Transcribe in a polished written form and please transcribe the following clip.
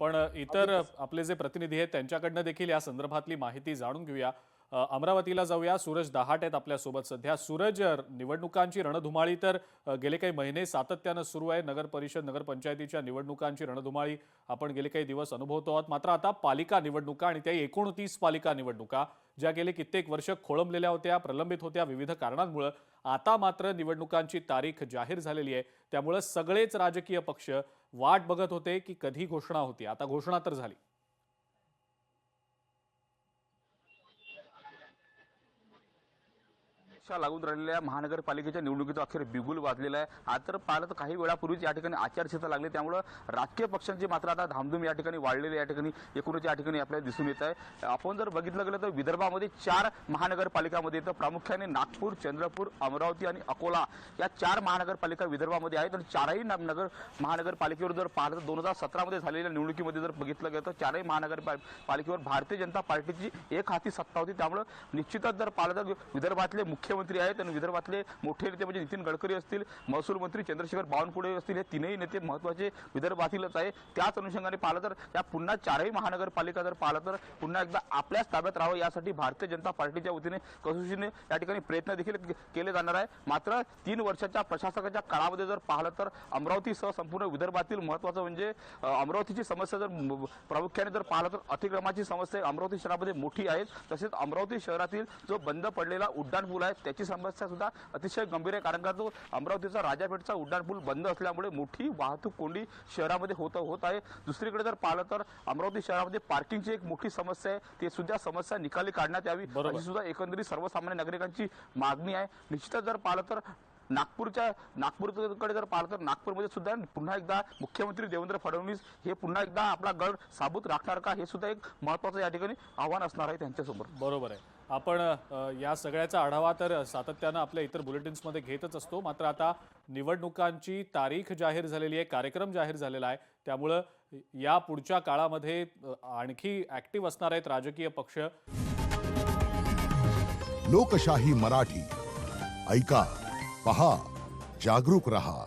पण इतर आपले जे प्रतिनिधी आहेत त्यांच्याकडनं देखील या संदर्भातली माहिती जाणून घेऊया। अमरावतीला जाऊया। सूरज दहाट आहेत आपल्यासोबत सध्या। सूरज, निवडणुकांची रणधुमाळी तर गेले काही महिने सातत्यानं सुरू आहे। नगर परिषद नगरपंचायतीच्या निवडणुकांची रणधुमाळी आपण गेले काही दिवस अनुभवतो आहोत। मात्र आता पालिका निवडणुका आणि त्या 29 पालिका निवडणुका ज्या गेले कित्येक वर्ष खोळंबलेल्या होत्या, प्रलंबित होत्या विविध कारणांमुळे, आता मात्र निवडणुकांची तारीख जाहीर झालेली आहे। त्यामुळे सगळेच राजकीय पक्ष वाट बघत होते की कधी घोषणा होती। आता घोषणा तर झाली। लागून राहिलेल्या महानगरपालिकेच्या निवडणुकीचा अखेर बिगुल वाजलेला आहे। आज तर पाहिलं तर काही वेळापूर्वीच या ठिकाणी आचारसंहिता लागली, त्यामुळे राजकीय पक्षांची मात्र आता धामधूम या ठिकाणी वाढलेली या ठिकाणी एकूणच या ठिकाणी आपल्याला दिसून येत आहे। आपण जर बघितलं गेलं तर विदर्भामध्ये 4 महानगरपालिकामध्ये तर प्रामुख्याने नागपूर, चंद्रपूर, अमरावती आणि अकोला या 4 महानगरपालिका विदर्भामध्ये आहेत। आणि चारही महानगरपालिकेवर जर पाहिलं तर 2017 मध्ये झालेल्या निवडणुकीमध्ये जर बघितलं गेलं तर चारही महानगरपालिकेवर भारतीय जनता पार्टीची एक हाती सत्ता होती। त्यामुळे निश्चितच जर पाहिलं तर विदर्भातले मुख्यमंत्री आहेत आणि विदर्भातले मोठे नेते म्हणजे नितीन गडकरी असतील, महसूल मंत्री चंद्रशेखर बावनकुळे असतील, हे तीनही नेते महत्त्वाचे विदर्भातीलच आहे। त्याच अनुषंगाने पाहिलं तर या पुन्हा चारही महानगरपालिका जर पाहिलं तर पुन्हा एकदा आपल्याच ताब्यात राहावं यासाठी भारतीय जनता पार्टीच्या वतीने कसोशीने या ठिकाणी प्रयत्न देखील केले जाणार आहे। मात्र 3 वर्षाच्या प्रशासकाच्या काळामध्ये जर पाहिलं तर अमरावतीसह संपूर्ण विदर्भातील महत्त्वाचं म्हणजे अमरावतीची समस्या जर प्रामुख्याने जर पाहिलं तर अतिक्रमणाची समस्या अमरावती शहरामध्ये मोठी आहे। तसेच अमरावती शहरातील जो बंद पडलेला उड्डाणपूल आहे त्याची समस्या सुद्धा अतिशय गंभीर आहे, कारण का तो अमरावतीचा राजापेठचा उड्डाणपूल बंद असल्यामुळे मोठी वाहतूक कोंडी शहरामध्ये होत आहे। दुसरीकडे जर पाहिलं तर अमरावती शहरामध्ये पार्किंगची एक मोठी समस्या आहे, ती सुद्धा समस्या निकाली काढण्यात यावी अशी सुद्धा एकंदरीत सर्वसामान्य नागरिकांची मागणी आहे। निश्चितच जर पाहिलं तर नागपूरकडे जर पाहिलं तर नागपूरमध्ये सुद्धा पुन्हा एकदा मुख्यमंत्री देवेंद्र फडणवीस हे पुन्हा एकदा आपला गड साबूत राखणार का, हे सुद्धा एक महत्त्वाचं या ठिकाणी आव्हान असणार आहे त्यांच्यासमोर। बरोबर आहे। आपण या सगळ्याचा आढावा तर सातत्यानं आपल्या इतर बुलेटिन्समध्ये घेतच असतो। मात्र आता निवडणुकांची तारीख जाहीर झालेली आहे, कार्यक्रम जाहीर झालेला आहे, त्यामुळे या पुढच्या काळामध्ये आणखी ऍक्टिव्ह असणार आहेत राजकीय पक्ष। लोकशाही मराठी ऐका, पहा, जागरूक रहा।